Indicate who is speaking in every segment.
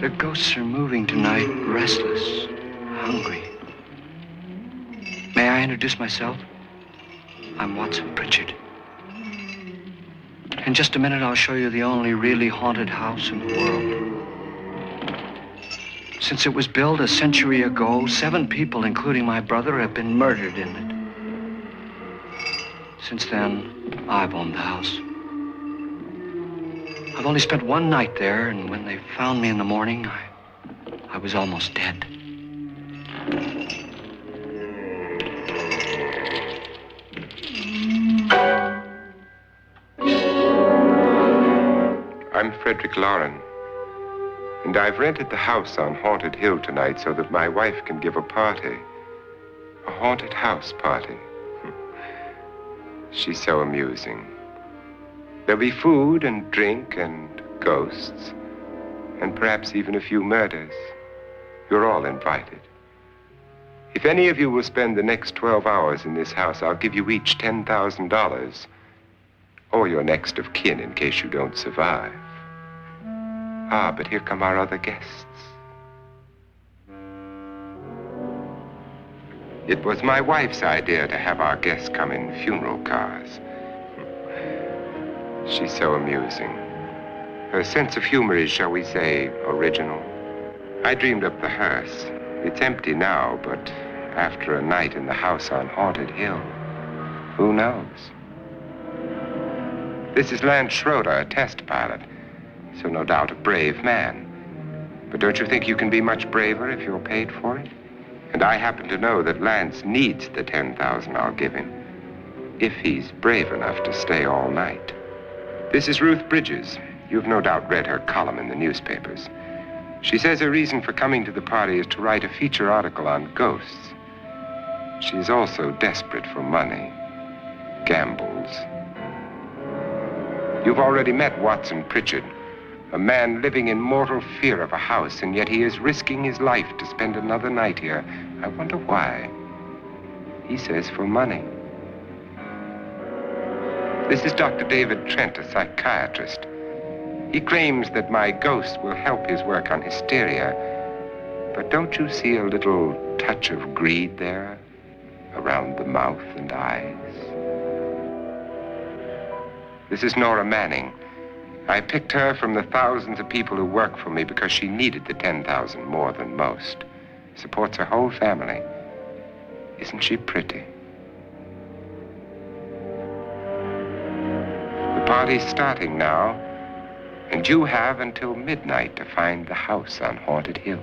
Speaker 1: The ghosts are moving tonight, restless, hungry. May I introduce myself? I'm Watson Pritchard. In just a minute, I'll show you the only really haunted house in the world. Since it was built a century ago, 7 people, including my brother, have been murdered in it. Since then, I've owned the house. I've only spent 1 night there, and when they found me in the morning, I was almost dead.
Speaker 2: I'm Frederick Lauren, and I've rented the house on Haunted Hill tonight so that my wife can give a party. A haunted house party. She's so amusing. There'll be food and drink and ghosts, and perhaps even a few murders. You're all invited. If any of you will spend the next 12 hours in this house, I'll give you each $10,000, or your next of kin in case you don't survive. Ah, but here come our other guests. It was my wife's idea to have our guests come in funeral cars. She's so amusing. Her sense of humor is, shall we say, original. I dreamed up the hearse. It's empty now, but after a night in the house on Haunted Hill, who knows? This is Lance Schroeder, a test pilot, so no doubt a brave man. But don't you think you can be much braver if you're paid for it? And I happen to know that Lance needs the $10,000 I'll give him, if he's brave enough to stay all night. This is Ruth Bridges. You've no doubt read her column in the newspapers. She says her reason for coming to the party is to write a feature article on ghosts. She's also desperate for money, gambles. You've already met Watson Pritchard, a man living in mortal fear of a house, and yet he is risking his life to spend another night here. I wonder why. He says for money. This is Dr. David Trent, a psychiatrist. He claims that my ghost will help his work on hysteria. But don't you see a little touch of greed there, around the mouth and eyes? This is Nora Manning. I picked her from the thousands of people who work for me because she needed the $10,000 more than most. Supports her whole family. Isn't she pretty? The party's starting now, and you have until midnight to find the house on Haunted Hill.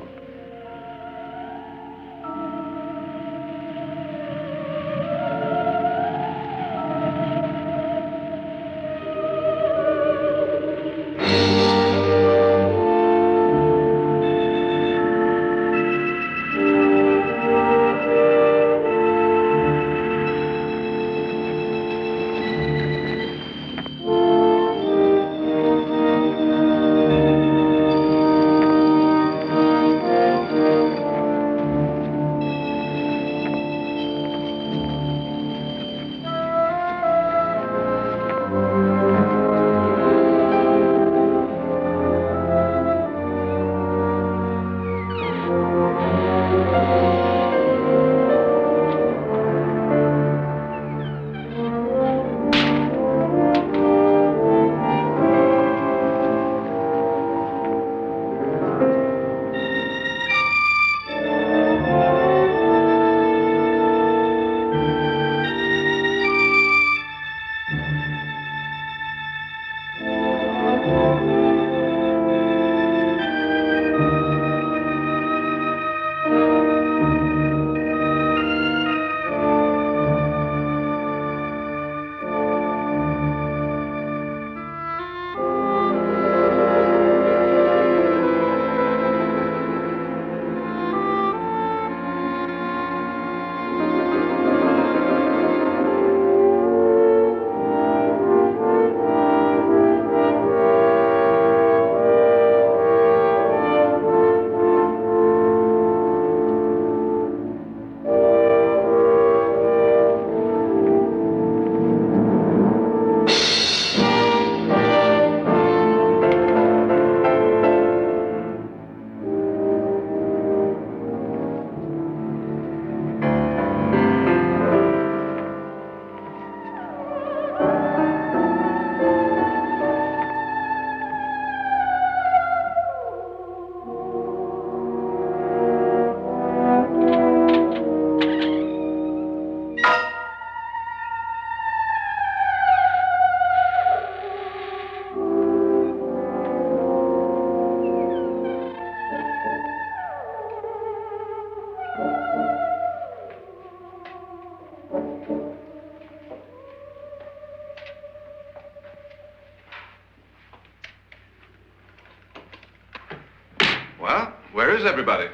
Speaker 3: Well, where is everybody?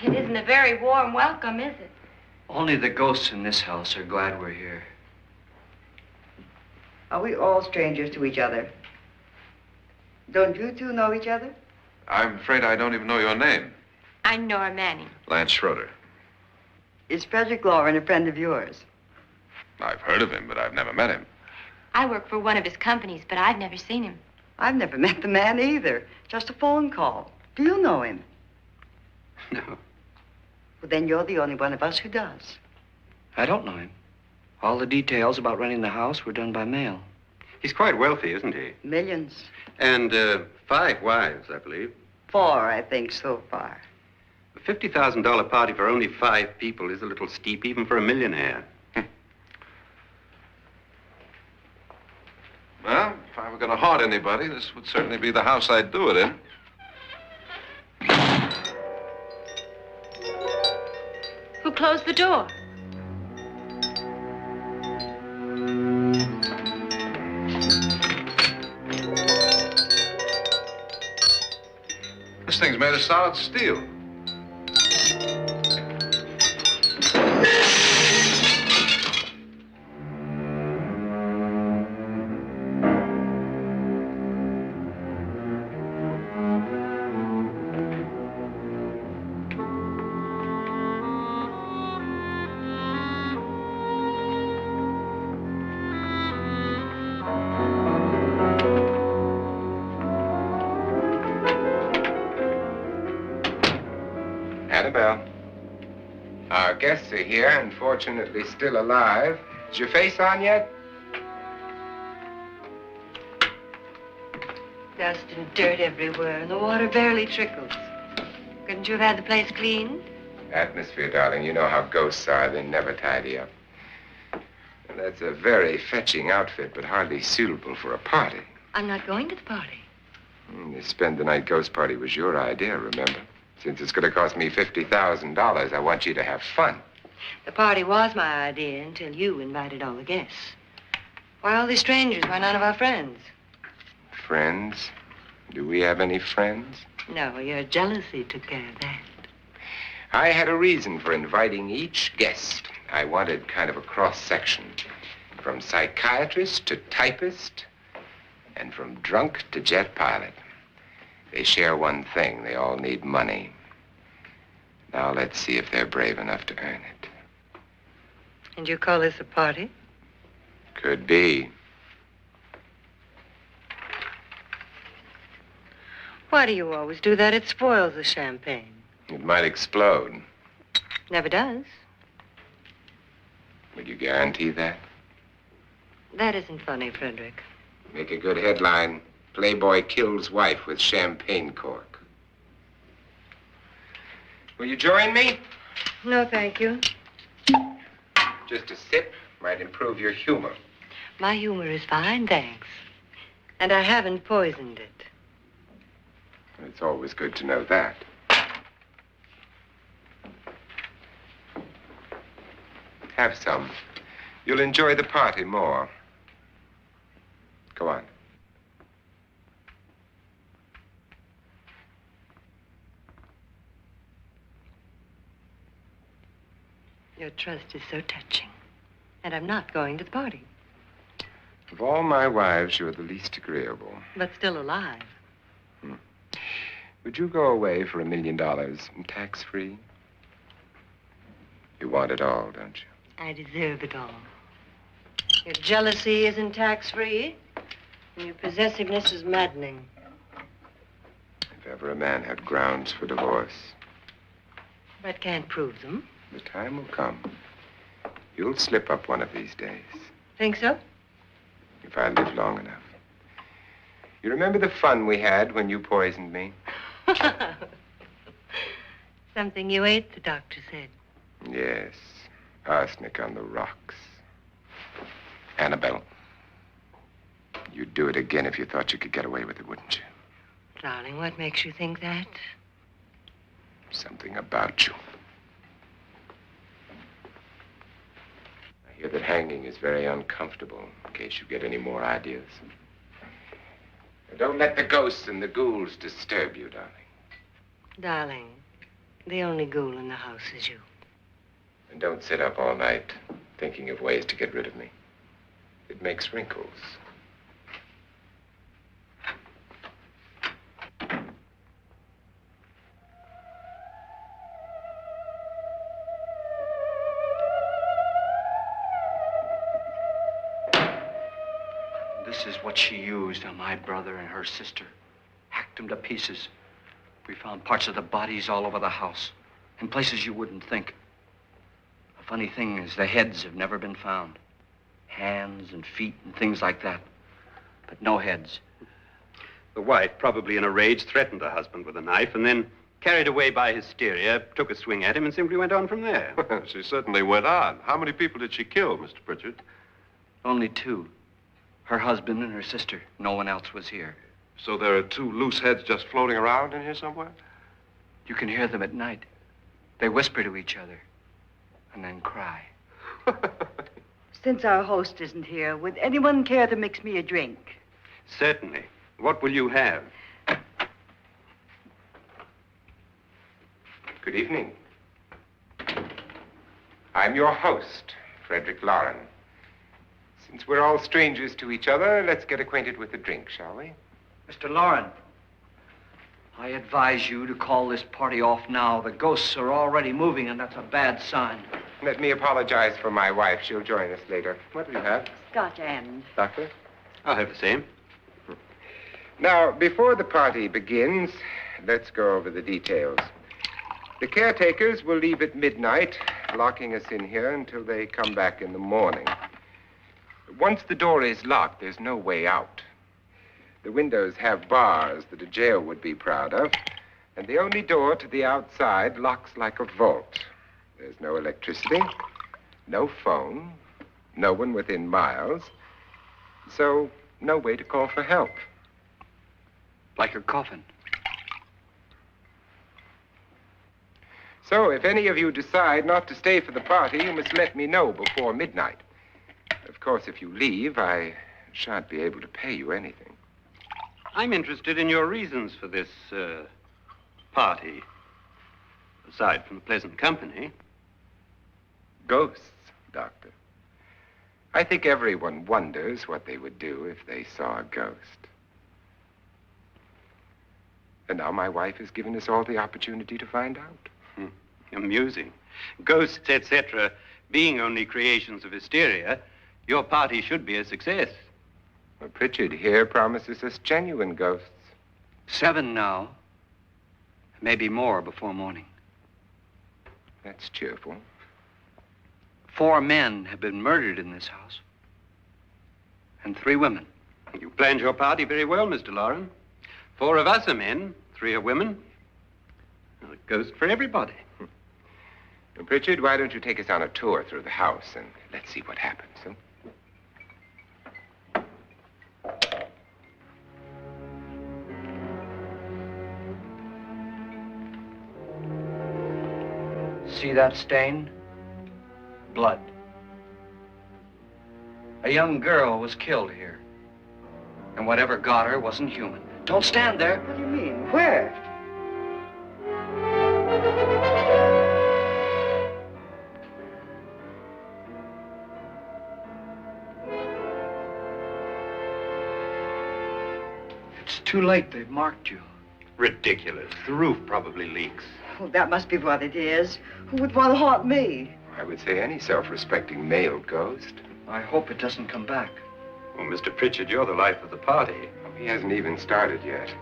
Speaker 4: It isn't a very warm welcome, is it?
Speaker 1: Only the ghosts in this house are glad we're here.
Speaker 5: Are we all strangers to each other? Don't you two know each other?
Speaker 3: I'm afraid I don't even know your name.
Speaker 4: I'm Nora Manning.
Speaker 3: Lance Schroeder.
Speaker 5: Is Frederick Lauren a friend of yours?
Speaker 3: I've heard of him, but I've never met him.
Speaker 4: I work for one of his companies, but I've never seen him.
Speaker 5: I've never met the man either. Just a phone call. Do you know him?
Speaker 1: No,
Speaker 5: Well, then you're the only one of us who does.
Speaker 1: I don't know him. All the details about renting the house were done by mail.
Speaker 6: He's quite wealthy, isn't he?
Speaker 5: Millions.
Speaker 6: And 5 wives, I believe.
Speaker 5: 4, I think, so far.
Speaker 6: A $50,000 party for only 5 people is a little steep, even for a millionaire.
Speaker 3: Well, if I were going to haunt anybody, this would certainly be the house I'd do it in.
Speaker 4: Who closed the door?
Speaker 3: This thing's made of solid steel.
Speaker 2: Annabelle, our guests are here, unfortunately still alive. Is your face on yet?
Speaker 5: Dust and dirt everywhere, and the water barely trickles. Couldn't you have had the place cleaned?
Speaker 2: Atmosphere, darling. You know how ghosts are. They never tidy up. And that's a very fetching outfit, but hardly suitable for a party.
Speaker 5: I'm not going to the party.
Speaker 2: The spend-the-night ghost party was your idea, remember? Since it's going to cost me $50,000, I want you to have fun.
Speaker 5: The party was my idea until you invited all the guests. Why all these strangers? Why none of our friends?
Speaker 2: Friends? Do we have any friends?
Speaker 5: No, your jealousy took care of that.
Speaker 2: I had a reason for inviting each guest. I wanted kind of a cross-section. From psychiatrist to typist, and from drunk to jet pilot. They share one thing. They all need money. Now let's see if they're brave enough to earn it.
Speaker 5: And you call this a party?
Speaker 2: Could be.
Speaker 5: Why do you always do that? It spoils the champagne.
Speaker 2: It might explode.
Speaker 5: Never does.
Speaker 2: Would you guarantee that?
Speaker 5: That isn't funny, Frederick.
Speaker 2: Make a good headline. Playboy kills wife with champagne cork. Will you join me?
Speaker 5: No, thank you.
Speaker 2: Just a sip might improve your humor.
Speaker 5: My humor is fine, thanks. And I haven't poisoned it.
Speaker 2: It's always good to know that. Have some. You'll enjoy the party more. Go on.
Speaker 5: Your trust is so touching. And I'm not going to the party.
Speaker 2: Of all my wives, you're the least agreeable.
Speaker 5: But still alive.
Speaker 2: Would you go away for $1 million tax-free? You want it all, don't you?
Speaker 5: I deserve it all. Your jealousy isn't tax-free. And your possessiveness is maddening.
Speaker 2: If ever a man had grounds for divorce,
Speaker 5: But can't prove them.
Speaker 2: the time will come. You'll slip up one of these days,
Speaker 5: Think so?
Speaker 2: if I live long enough. You remember the fun we had when you poisoned me?
Speaker 5: Something you ate, the doctor said.
Speaker 2: Yes, arsenic on the rocks. Annabelle, you'd do it again if you thought you could get away with it, wouldn't you?
Speaker 5: Darling, what makes you think that?
Speaker 2: Something about you. I hear that hanging is very uncomfortable, in case you get any more ideas. Now, don't let the ghosts and the ghouls disturb you, darling.
Speaker 5: Darling, the only ghoul in the house is you.
Speaker 2: And don't sit up all night thinking of ways to get rid of me. It makes wrinkles.
Speaker 1: This is what she used on my brother and her sister. Hacked them to pieces. We found parts of the bodies all over the house, in places you wouldn't think. The funny thing is the heads have never been found. Hands and feet and things like that. But no heads.
Speaker 6: The wife, probably in a rage, threatened her husband with a knife and then, carried away by hysteria, took a swing at him and simply went on from there.
Speaker 3: She certainly went on. How many people did she kill, Mr. Pritchard?
Speaker 1: Only two. Her husband and her sister. No one else was here.
Speaker 3: So there are two loose heads just floating around in here somewhere?
Speaker 1: You can hear them at night. They whisper to each other and then cry.
Speaker 7: Since our host isn't here, would anyone care to mix me a drink?
Speaker 6: Certainly. What will you have?
Speaker 2: Good evening. I'm your host, Frederick Lauren. Since we're all strangers to each other, let's get acquainted with a drink, shall we?
Speaker 1: Mr. Lauren, I advise you to call this party off now. The ghosts are already moving, and that's a bad sign.
Speaker 2: Let me apologize for my wife. She'll join us later. What do you have?
Speaker 7: Scotch and.
Speaker 2: Doctor?
Speaker 6: I'll have the same.
Speaker 2: Now, before the party begins, let's go over the details. The caretakers will leave at midnight, locking us in here until they come back in the morning. Once the door is locked, there's no way out. The windows have bars that a jail would be proud of, and the only door to the outside locks like a vault. There's no electricity, no phone, no one within miles, so no way to call for help.
Speaker 1: Like a coffin.
Speaker 2: So if any of you decide not to stay for the party, you must let me know before midnight. Of course, if you leave, I shan't be able to pay you anything.
Speaker 6: I'm interested in your reasons for this, party. Aside from the pleasant company.
Speaker 2: Ghosts, Doctor. I think everyone wonders what they would do if they saw a ghost. And now my wife has given us all the opportunity to find out.
Speaker 6: Amusing. Ghosts, etc., being only creations of hysteria, your party should be a success.
Speaker 2: Well, Pritchard here promises us genuine ghosts.
Speaker 1: 7 now. Maybe more before morning.
Speaker 2: That's cheerful.
Speaker 1: 4 men have been murdered in this house. And 3 women.
Speaker 6: You planned your party very well, Mr. Lauren. 4 of us are men, 3 are women. Well, a ghost for everybody.
Speaker 2: Well, Pritchard, why don't you take us on a tour through the house and let's see what happens, huh?
Speaker 1: See that stain? Blood. A young girl was killed here. And whatever got her wasn't human. Don't stand there.
Speaker 7: What do you mean? Where?
Speaker 1: It's too late. They've marked you.
Speaker 6: Ridiculous. The roof probably leaks.
Speaker 7: Well, that must be what it is. Who would want to haunt me?
Speaker 2: I would say any self-respecting male ghost.
Speaker 1: I hope it doesn't come back.
Speaker 6: Well, Mr. Pritchard, you're the life of the party.
Speaker 2: He hasn't even started yet.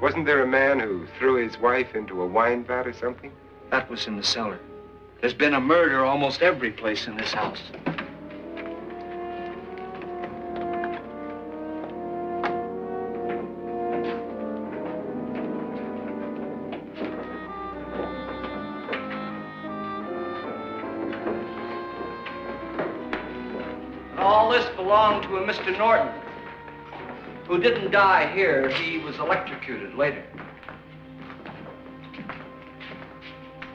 Speaker 2: Wasn't there a man who threw his wife into a wine vat or something?
Speaker 1: That was in the cellar. There's been a murder almost every place in this house. All this belonged to a Mr. Norton, who didn't die here. He was electrocuted later.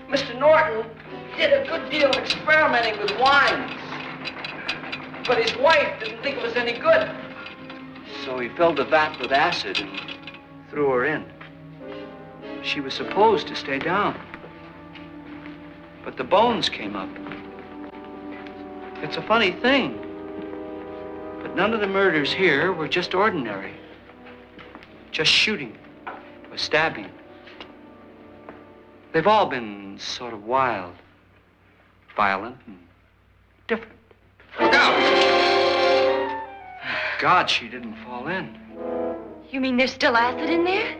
Speaker 1: Mr. Norton did a good deal of experimenting with wines, but his wife didn't think it was any good. So he filled the vat with acid and threw her in. She was supposed to stay down. But the bones came up. It's a funny thing, but none of the murders here were just ordinary. Just shooting or stabbing. They've all been sort of wild, violent, and different.
Speaker 3: Look out!
Speaker 1: God, she didn't fall in.
Speaker 4: You mean there's still acid in there?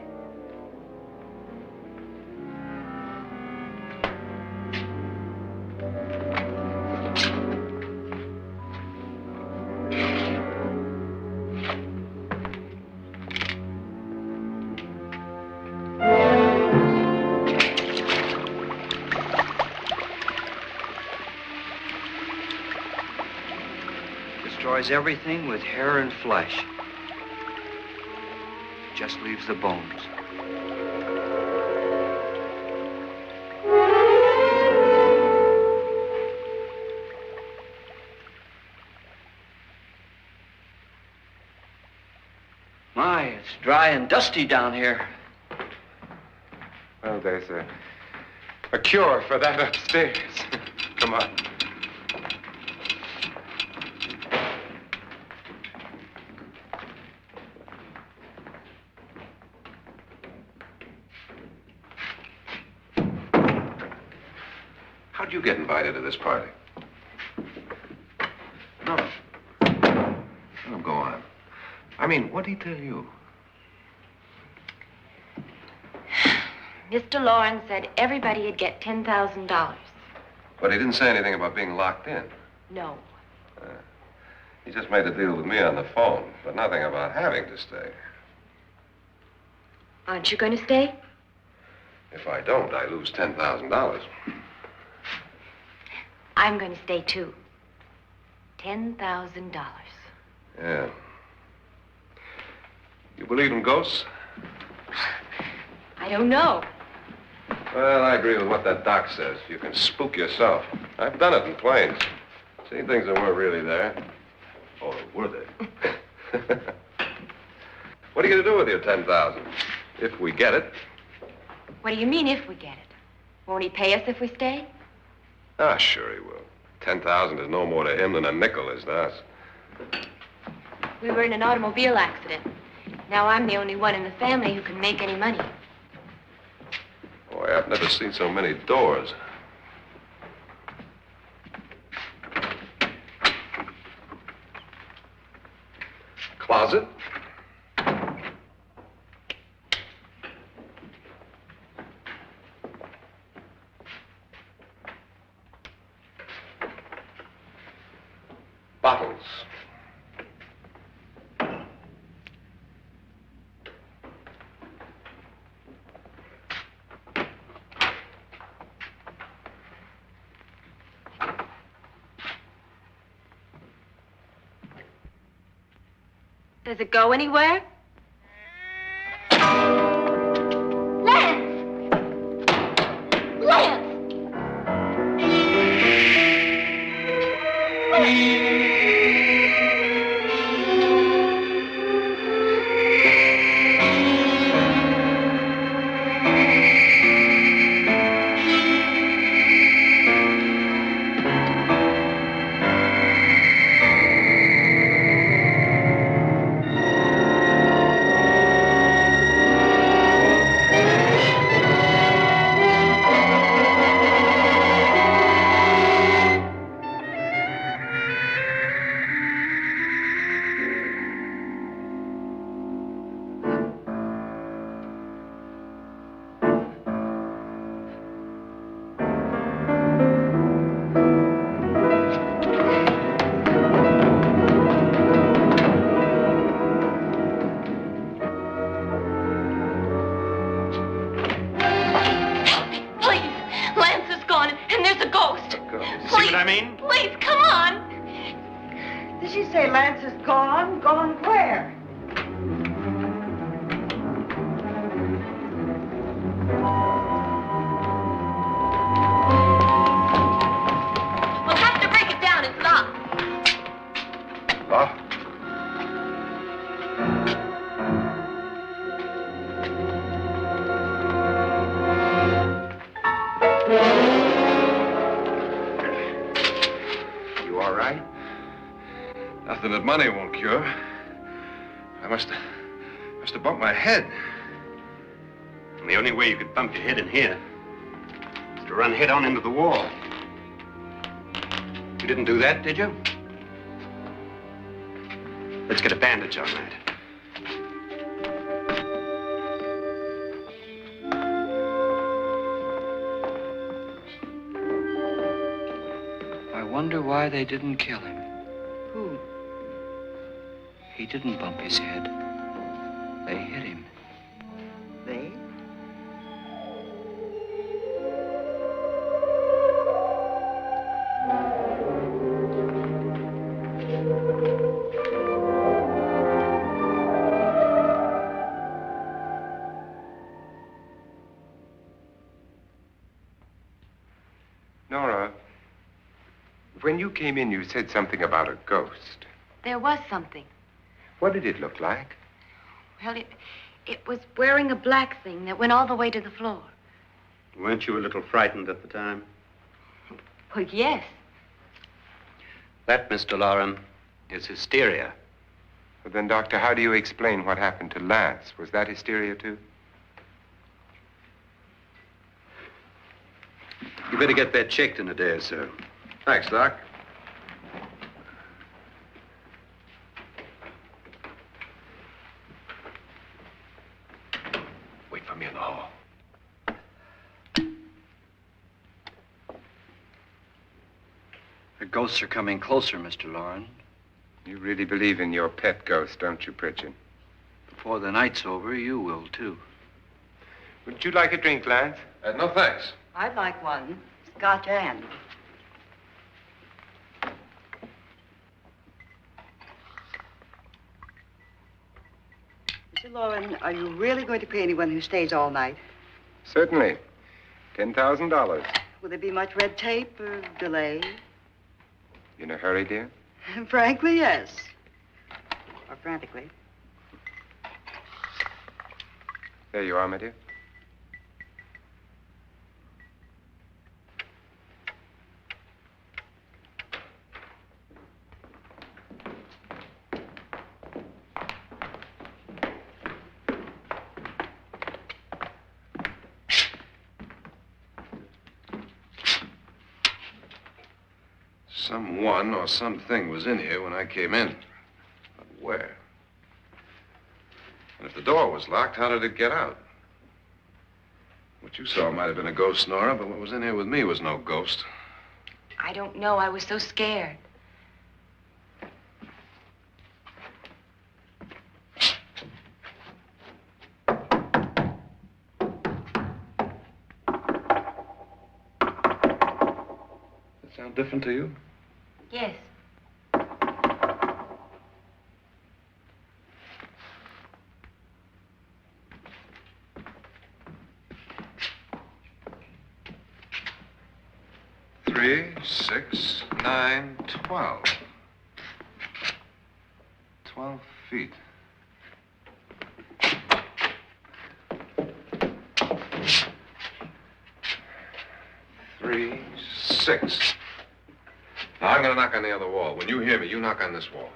Speaker 1: Destroys everything with hair and flesh. Just leaves the bones. My, it's dry and dusty down here.
Speaker 2: Well, there's a cure for that upstairs. Come on.
Speaker 3: How'd you get invited to this party? No. No, go on. I mean, what'd he tell you?
Speaker 4: Mr. Lawrence said everybody'd get $10,000.
Speaker 3: But he didn't say anything about being locked in.
Speaker 4: No.
Speaker 3: He just made a deal with me on the phone, but nothing about having to stay.
Speaker 4: Aren't you going to stay?
Speaker 3: If I don't, I lose $10,000.
Speaker 4: I'm going to stay, too. $10,000.
Speaker 3: Yeah. You believe in ghosts?
Speaker 4: I don't know.
Speaker 3: Well, I agree with what that doc says. You can spook yourself. I've done it in planes. Seen things that weren't really there. Or were they? What are you going to do with your $10,000? If we get it.
Speaker 4: What do you mean, if we get it? Won't he pay us if we stay?
Speaker 3: Ah, sure he will. 10,000 is no more to him than a nickel is to us.
Speaker 4: We were in an automobile accident. Now I'm the only one in the family who can make any money.
Speaker 3: Boy, I've never seen so many doors. Closet? Bottles.
Speaker 4: Does it go anywhere? Lance! Lance!
Speaker 7: Did she say Lance is gone? Gone where?
Speaker 4: We'll have to break it down. It's locked.
Speaker 3: Locked? money won't cure. I must have bumped my head.
Speaker 6: And the only way you could bump your head in here is to run head on into the wall. You didn't do that, did you? Let's get a bandage on that.
Speaker 1: I wonder why they didn't kill him.
Speaker 7: Who?
Speaker 1: He didn't bump his head. They hit him.
Speaker 7: They?
Speaker 2: Nora, when you came in, you said something about a ghost.
Speaker 4: There was something.
Speaker 2: What did it look like?
Speaker 4: Well, it was wearing a black thing that went all the way to the floor.
Speaker 6: Weren't you a little frightened at the time?
Speaker 4: Well, yes.
Speaker 6: That, Mr. Loren, is hysteria.
Speaker 2: Well, then, Doctor, how do you explain what happened to Lance? Was that hysteria, too?
Speaker 6: You better get that checked in a day or so.
Speaker 3: Thanks, Doc. Wait for me in the hall.
Speaker 1: The ghosts are coming closer, Mr. Loren.
Speaker 2: You really believe in your pet ghost, don't you, Pritchard?
Speaker 1: Before the night's over, you will, too.
Speaker 2: Would you like a drink, Lance?
Speaker 3: No, thanks.
Speaker 7: I'd like one. Scotch and. Mr. Loren, are you really going to pay anyone who stays all night?
Speaker 2: Certainly. $10,000.
Speaker 7: Will there be much red tape or delay?
Speaker 2: In a hurry, dear?
Speaker 7: Frankly, yes. Or frantically.
Speaker 2: There you are, my dear.
Speaker 3: Someone or something was in here when I came in. But where? And if the door was locked, how did it get out? What you saw might have been a ghost, Nora, but what was in here with me was no ghost.
Speaker 4: I don't know. I was so scared.
Speaker 3: Does that sound different to you?
Speaker 4: Yes.
Speaker 3: Three, 6, 9, 12. 12 feet. Three, 6. Now, I'm going to knock on the other wall. When you hear me, you knock on this wall.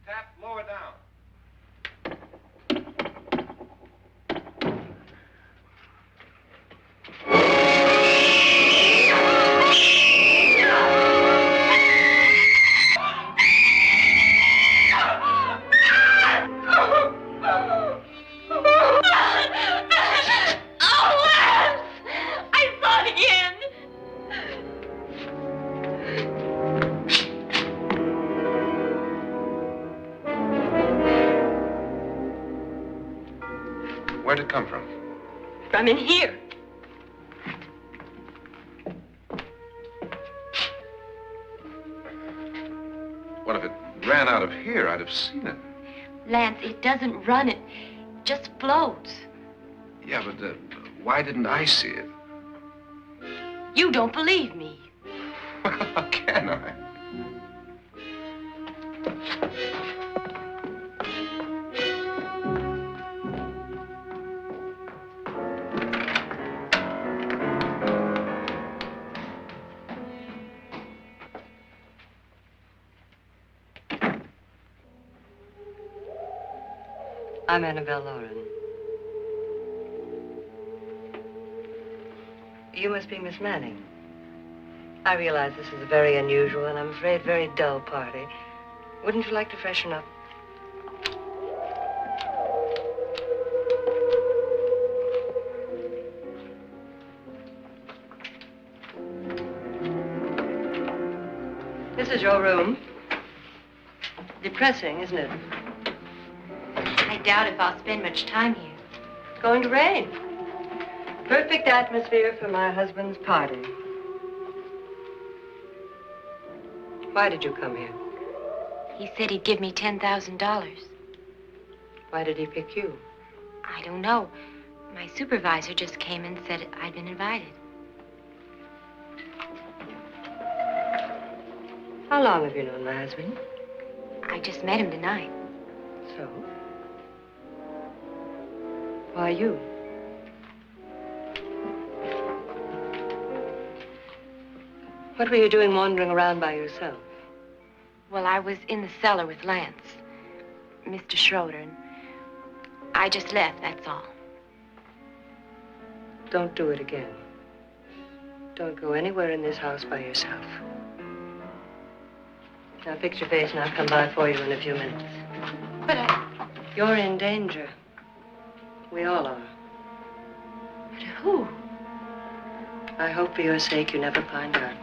Speaker 3: Tap lower down. Where'd it come from?
Speaker 4: From in here.
Speaker 3: What if it ran out of here? I'd have seen it.
Speaker 4: Lance, it doesn't run. It just floats.
Speaker 3: Yeah, but why didn't I see it?
Speaker 4: You don't believe me.
Speaker 3: How can I?
Speaker 5: I'm Annabelle Lauren. You must be Miss Manning. I realize this is a very unusual and I'm afraid very dull party. Wouldn't you like to freshen up? This is your room. Depressing, isn't it?
Speaker 4: I doubt if I'll spend much time here.
Speaker 5: It's going to rain. Perfect atmosphere for my husband's party. Why did you come here?
Speaker 4: He said he'd give me $10,000.
Speaker 5: Why did he pick you?
Speaker 4: I don't know. My supervisor just came and said I'd been invited.
Speaker 5: How long have you known my husband?
Speaker 4: I just met him tonight.
Speaker 5: So? Why you? What were you doing wandering around by yourself?
Speaker 4: Well, I was in the cellar with Lance, Mr. Schroeder, and I just left, that's all.
Speaker 5: Don't do it again. Don't go anywhere in this house by yourself. Now fix your face and I'll come by for you in a few minutes.
Speaker 4: But
Speaker 5: You're in danger. We all are.
Speaker 4: but who?
Speaker 5: I hope for your sake you never find out.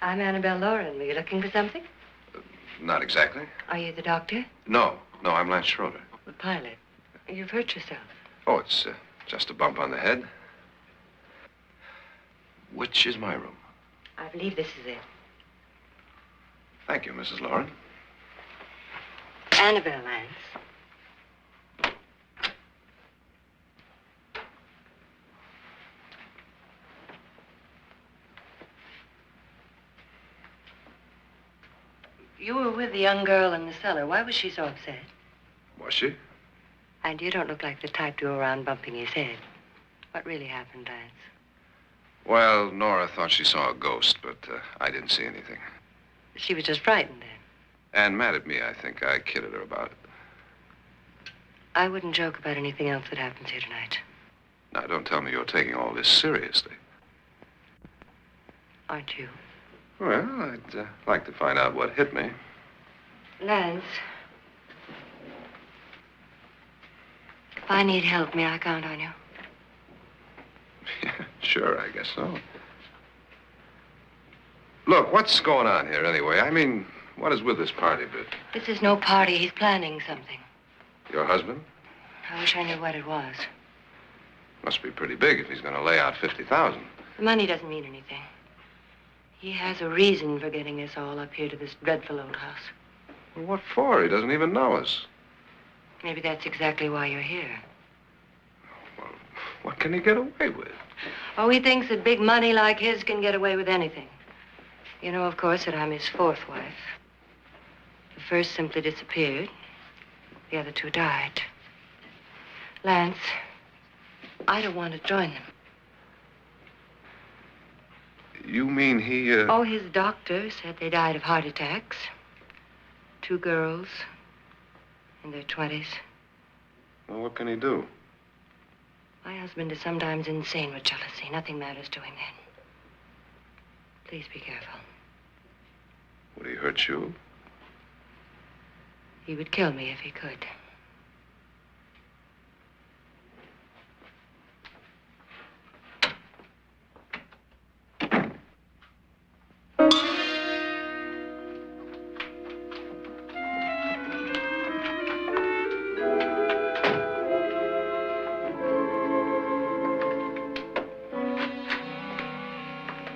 Speaker 5: I'm Annabelle Lauren. Were you looking for something?
Speaker 3: Not exactly.
Speaker 5: Are you the doctor?
Speaker 3: No, I'm Lance Schroeder.
Speaker 5: The pilot. You've hurt yourself.
Speaker 3: Oh, it's just a bump on the head. Which is my room?
Speaker 5: I believe this is it.
Speaker 3: Thank you, Mrs. Lauren.
Speaker 5: Annabelle Lance. You were with the young girl in the cellar. Why was she so upset?
Speaker 3: Was she?
Speaker 5: And you don't look like the type to go around bumping his head. What really happened, Lance?
Speaker 3: Well, Nora thought she saw a ghost, but I didn't see anything.
Speaker 5: She was just frightened then.
Speaker 3: And mad at me, I think. I kidded her about it.
Speaker 5: I wouldn't joke about anything else that happens here tonight.
Speaker 3: Now, don't tell me you're taking all this seriously.
Speaker 5: Aren't you?
Speaker 3: Well, I'd like to find out what hit me.
Speaker 5: Lance. If I need help, may I count on you?
Speaker 3: Yeah, sure, I guess so. Look, what's going on here anyway? I mean, what is with this party bit?
Speaker 5: This is no party. He's planning something.
Speaker 3: Your husband?
Speaker 5: I wish I knew what it was.
Speaker 3: Must be pretty big if he's going to lay out 50,000.
Speaker 5: The money doesn't mean anything. He has a reason for getting us all up here to this dreadful old house.
Speaker 3: Well, what for? He doesn't even know us.
Speaker 5: Maybe that's exactly why you're here.
Speaker 3: Well, what can he get away with?
Speaker 5: Oh, he thinks that big money like his can get away with anything. You know, of course, that I'm his fourth wife. The first simply disappeared. The other two died. Lance, I don't want to join them.
Speaker 3: You mean he,
Speaker 5: Oh, his doctor said they died of heart attacks. 2 girls in their 20s.
Speaker 3: Well, what can he do?
Speaker 5: My husband is sometimes insane with jealousy. Nothing matters to him then. Please be careful.
Speaker 3: Would he hurt you?
Speaker 5: He would kill me if he could.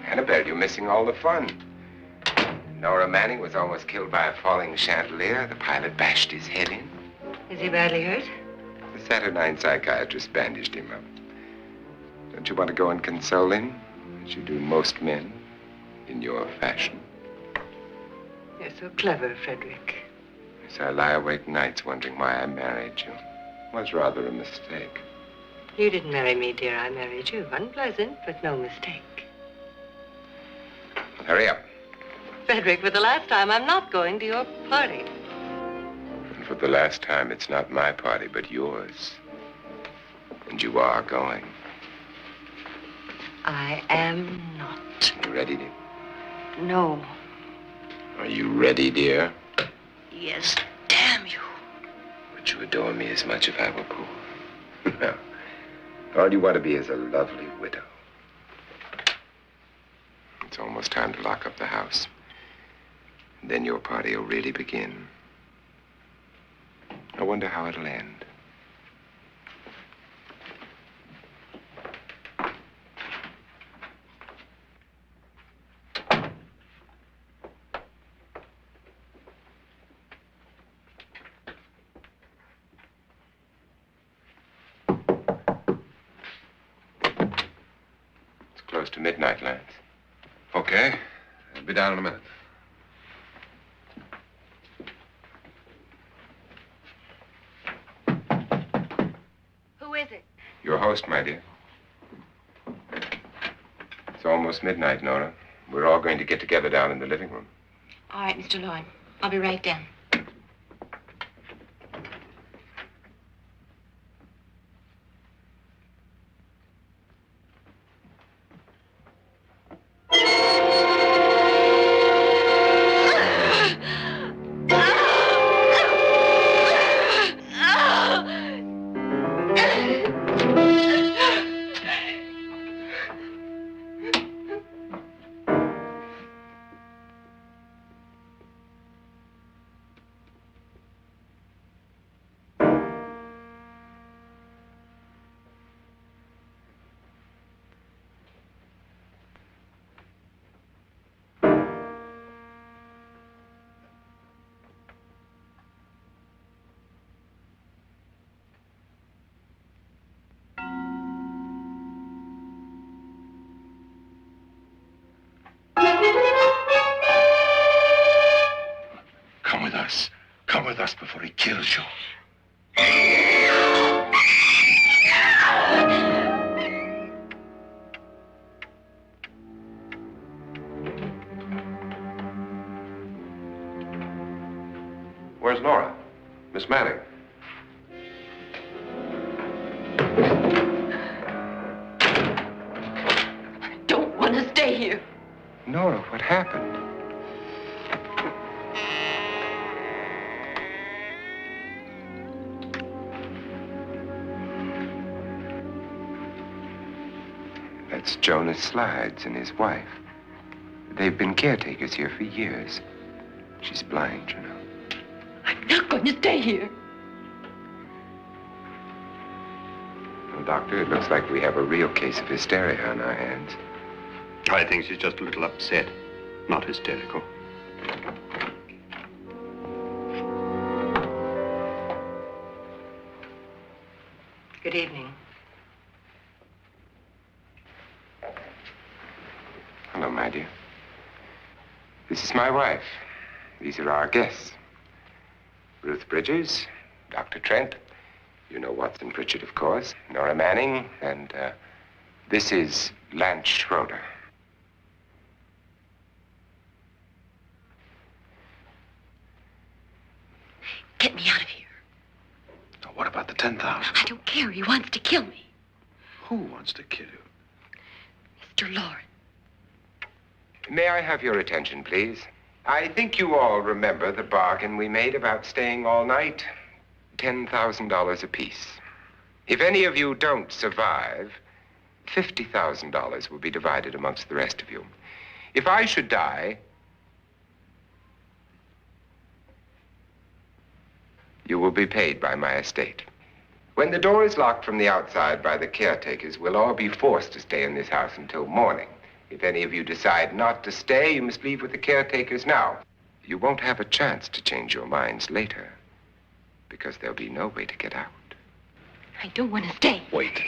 Speaker 2: Annabelle, you're missing all the fun. Nora Manning was almost killed by a falling chandelier. The pilot bashed his head in.
Speaker 5: Is he badly hurt?
Speaker 2: The Saturnine psychiatrist bandaged him up. Don't you want to go and console him, as you do most men, in your fashion?
Speaker 5: You're so clever, Frederick.
Speaker 2: So I lie awake nights wondering why I married you. Was rather a mistake.
Speaker 5: You didn't marry me, dear. I married you. Unpleasant, but no mistake.
Speaker 2: Hurry up.
Speaker 5: Frederick, for the last time, I'm not going to your party.
Speaker 2: And for the last time, it's not my party, but yours. And you are going.
Speaker 5: I am not.
Speaker 2: You ready, dear?
Speaker 5: No.
Speaker 2: Are you ready, dear?
Speaker 5: Yes, damn you.
Speaker 2: Would you adore me as much if I were poor? No. All you want to be is a lovely widow. It's almost time to lock up the house. And then your party will really begin. I wonder how it'll end. It's close to midnight, Lance.
Speaker 3: Okay. I'll be down in a minute.
Speaker 4: Who is it?
Speaker 2: Your host, my dear. It's almost midnight, Nora. We're all going to get together down in the living room.
Speaker 4: All right, Mr. Lloyd. I'll be right down.
Speaker 3: Come with us before he kills you. Where's Nora? Miss Manning.
Speaker 4: I don't want to stay here.
Speaker 2: Nora, what happened? That's Jonas Slides and his wife. They've been caretakers here for years. She's blind, you know.
Speaker 4: I'm not going to stay here.
Speaker 2: Well, Doctor, it looks like we have a real case of hysteria on our hands.
Speaker 6: I think she's just a little upset, not hysterical.
Speaker 5: Good evening.
Speaker 2: Hello, my dear. This is my wife. These are our guests. Ruth Bridges, Dr. Trent. You know Watson Pritchard, of course. Nora Manning, and this is Lance Schroeder.
Speaker 4: Get me out of here.
Speaker 3: Now, what about the 10,000?
Speaker 4: I don't care. He wants to kill me.
Speaker 3: Who wants to kill you?
Speaker 4: Mr. Lawrence.
Speaker 2: May I have your attention, please? I think you all remember the bargain we made about staying all night. $10,000 apiece. If any of you don't survive, $50,000 will be divided amongst the rest of you. If I should die, you will be paid by my estate. When the door is locked from the outside by the caretakers, we'll all be forced to stay in this house until morning. If any of you decide not to stay, you must leave with the caretakers now. You won't have a chance to change your minds later, because there'll be no way to get out.
Speaker 4: I don't want to stay.
Speaker 3: Wait.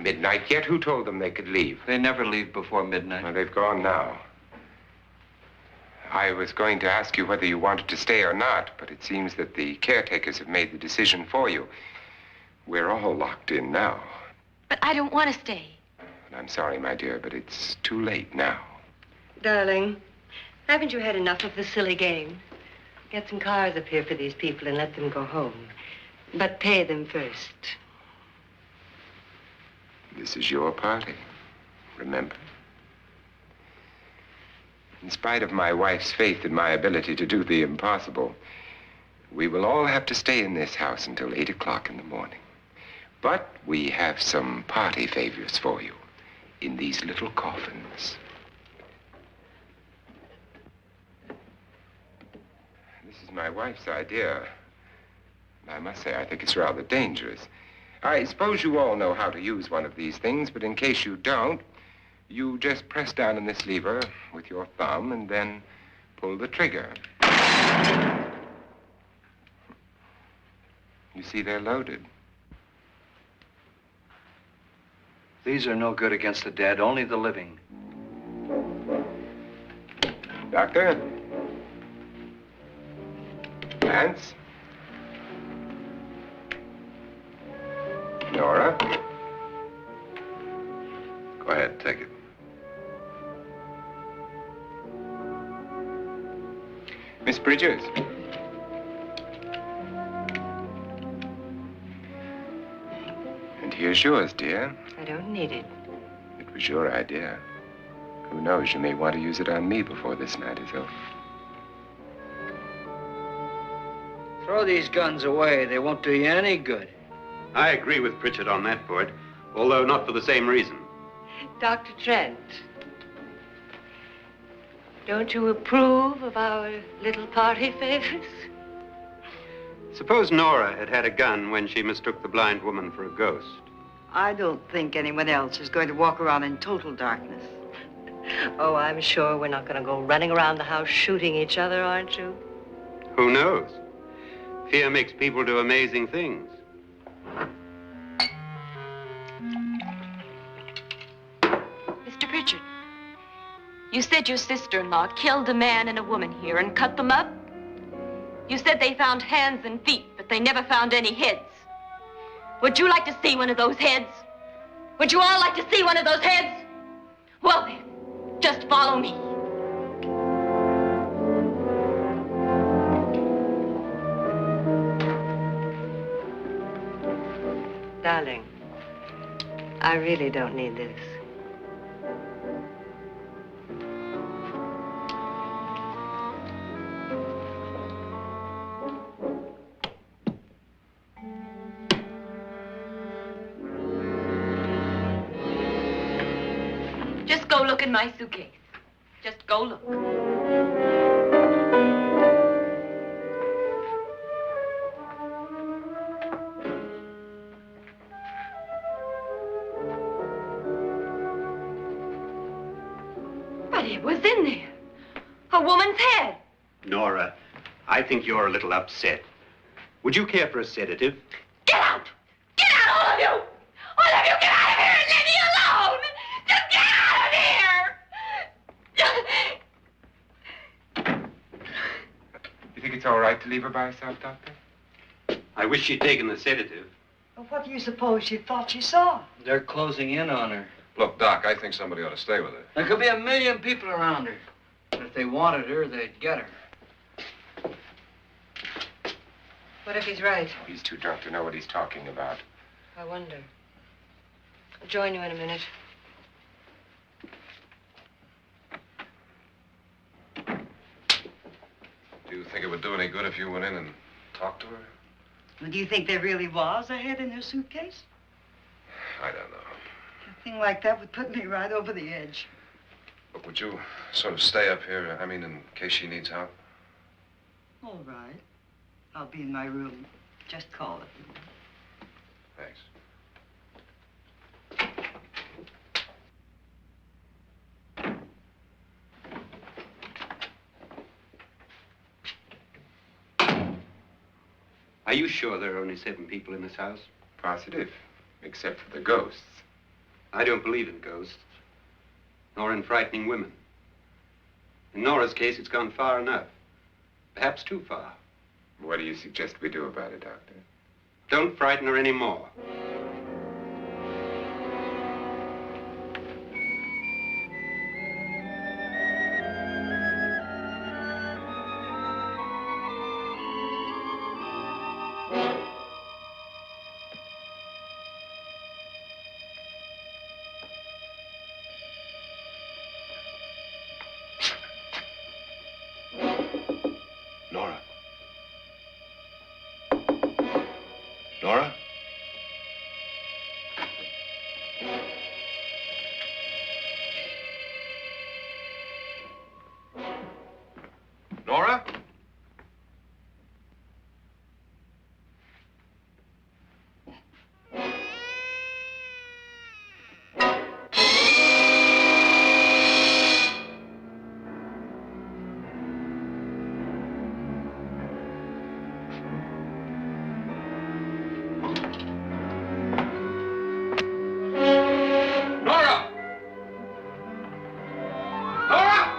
Speaker 2: midnight yet. Who told them they could leave?
Speaker 1: They never leave before midnight.
Speaker 2: Well, they've gone now. I was going to ask you whether you wanted to stay or not, but it seems that the caretakers have made the decision for you. We're all locked in now.
Speaker 4: But I don't want to stay.
Speaker 2: And I'm sorry, my dear, but it's too late now.
Speaker 5: Darling, haven't you had enough of the silly game? Get some cars up here for these people and let them go home. But pay them first.
Speaker 2: This is your party, remember? In spite of my wife's faith in my ability to do the impossible, we will all have to stay in this house until 8 o'clock in the morning. But we have some party favors for you in these little coffins. This is my wife's idea. I must say, I think it's rather dangerous. I suppose you all know how to use one of these things, but in case you don't, you just press down on this lever with your thumb and then pull the trigger. You see, they're loaded.
Speaker 1: These are no good against the dead, only the living.
Speaker 2: Doctor? Lance? Nora?
Speaker 3: Go ahead, take it.
Speaker 2: Miss Bridges? And here's yours, dear.
Speaker 5: I don't need it.
Speaker 2: It was your idea. Who knows, you may want to use it on me before this night is over.
Speaker 1: Throw these guns away. They won't do you any good.
Speaker 6: I agree with Pritchard on that point, although not for the same reason.
Speaker 5: Dr. Trent, don't you approve of our little party favors?
Speaker 6: Suppose Nora had had a gun when she mistook the blind woman for a ghost.
Speaker 7: I don't think anyone else is going to walk around in total darkness.
Speaker 5: Oh, I'm sure we're not going to go running around the house shooting each other, aren't you?
Speaker 6: Who knows? Fear makes people do amazing things.
Speaker 4: Mr. Pritchard, you said your sister-in-law killed a man and a woman here and cut them up? You said they found hands and feet, but they never found any heads. Would you like to see one of those heads? Would you all like to see one of those heads? Well then, just follow me.
Speaker 5: Darling, I really don't need this.
Speaker 4: Just go look in my suitcase. Just go look. But it was in there. A woman's head.
Speaker 6: Nora, I think you're a little upset. Would you care for a sedative?
Speaker 4: Get out! Get out, all of you! All of you, get out of here and leave me alone! Just get out of here!
Speaker 2: You think it's all right to leave her by herself, Doctor?
Speaker 6: I wish she'd taken the sedative.
Speaker 7: Well, what do you suppose she thought she saw?
Speaker 1: They're closing in on her.
Speaker 3: Look, Doc, I think somebody ought to stay with her.
Speaker 1: There could be 1,000,000 people around her. If they wanted her, they'd get her.
Speaker 5: What if he's right?
Speaker 2: He's too drunk to know what he's talking about.
Speaker 5: I wonder. I'll join you in a minute.
Speaker 3: Do you think it would do any good if you went in and talked to her?
Speaker 7: Well, do you think there really was a head in her suitcase?
Speaker 3: I don't know.
Speaker 7: A thing like that would put me right over the edge.
Speaker 3: Look, would you sort of stay up here, I mean, in case she needs help?
Speaker 7: All right. I'll be in my room. Just call it.
Speaker 3: Thanks.
Speaker 6: Are you sure there are only 7 people in this house?
Speaker 2: Positive, except for the ghosts.
Speaker 6: I don't believe in ghosts, nor in frightening women. In Nora's case, it's gone far enough. Perhaps too far.
Speaker 2: What do you suggest we do about it, Doctor?
Speaker 6: Don't frighten her anymore.
Speaker 3: Nora? Nora? Nora? Nora! Nora!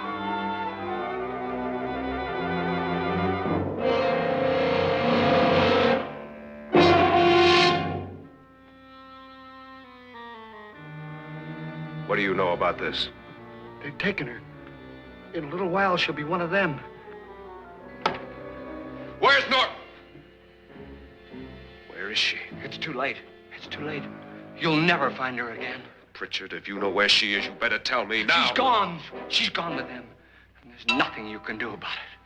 Speaker 3: What do you know about this?
Speaker 8: They've taken her. In a little while, she'll be one of them.
Speaker 3: Where's Nora? Where is she?
Speaker 1: It's too late. It's too late. You'll never find her again.
Speaker 3: Pritchard, if you know where she is, you better tell me now.
Speaker 1: She's gone. She's gone with them. And there's nothing you can do about it.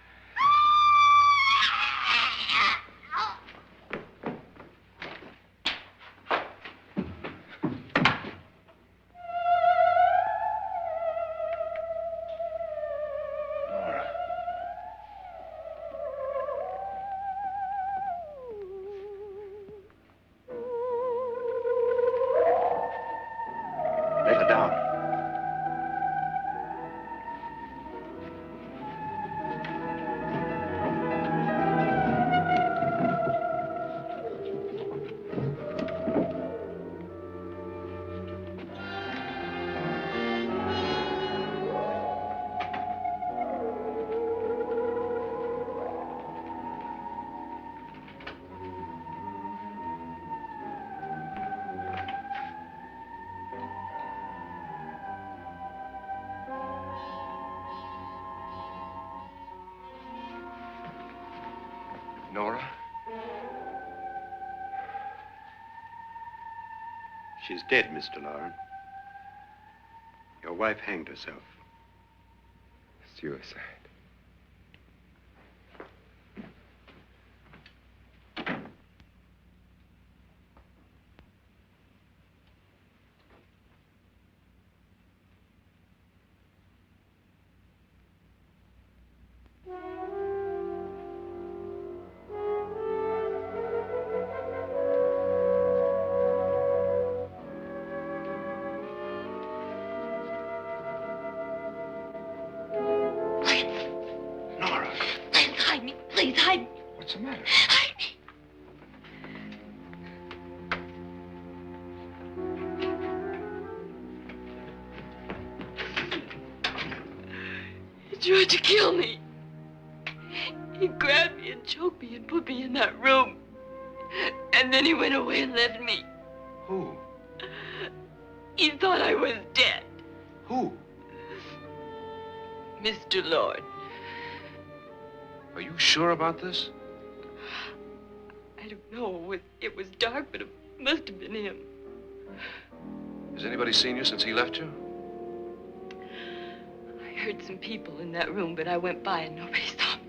Speaker 3: Nora. Lay her down. Nora?
Speaker 6: She's dead, Mr. Lauren. Your wife hanged herself.
Speaker 2: Suicide.
Speaker 3: Nora,
Speaker 4: Please hide me. Please hide me.
Speaker 3: what's the matter?
Speaker 4: Hide me. He tried to kill me. He grabbed me and choked me and put me in that room. And then he went away and left me.
Speaker 3: Who?
Speaker 4: He thought I was dead.
Speaker 3: Who?
Speaker 4: Mr. Lord.
Speaker 3: Are you sure about this?
Speaker 4: I don't know. It was dark, but it must have been him.
Speaker 3: Has anybody seen you since he left you?
Speaker 4: I heard some people in that room, but I went by and nobody saw me.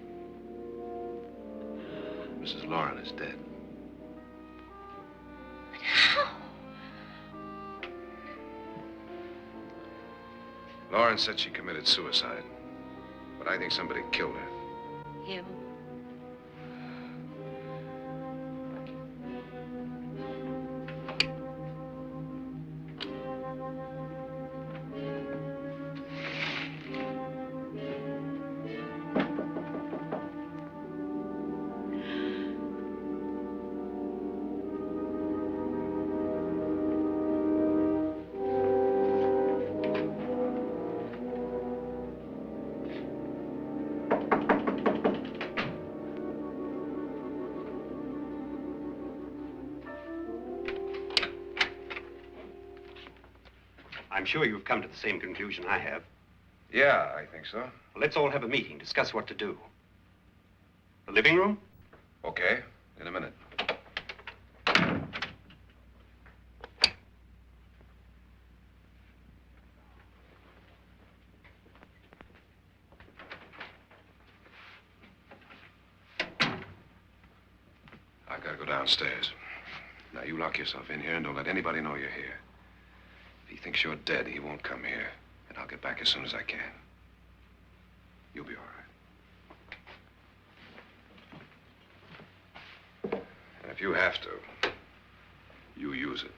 Speaker 3: Mrs. Lauren is dead.
Speaker 4: But how?
Speaker 3: Lauren said she committed suicide, but I think somebody killed her.
Speaker 4: Him.
Speaker 6: I'm sure you've come to the same conclusion I have.
Speaker 3: Yeah, I think so.
Speaker 6: Well, let's all have a meeting, discuss what to do. The living room?
Speaker 3: Okay, in a minute. I gotta go downstairs. Now, you lock yourself in here and don't let anybody know you're here. If he thinks you're dead, he won't come here. And I'll get back as soon as I can. You'll be all right. And if you have to, you use it.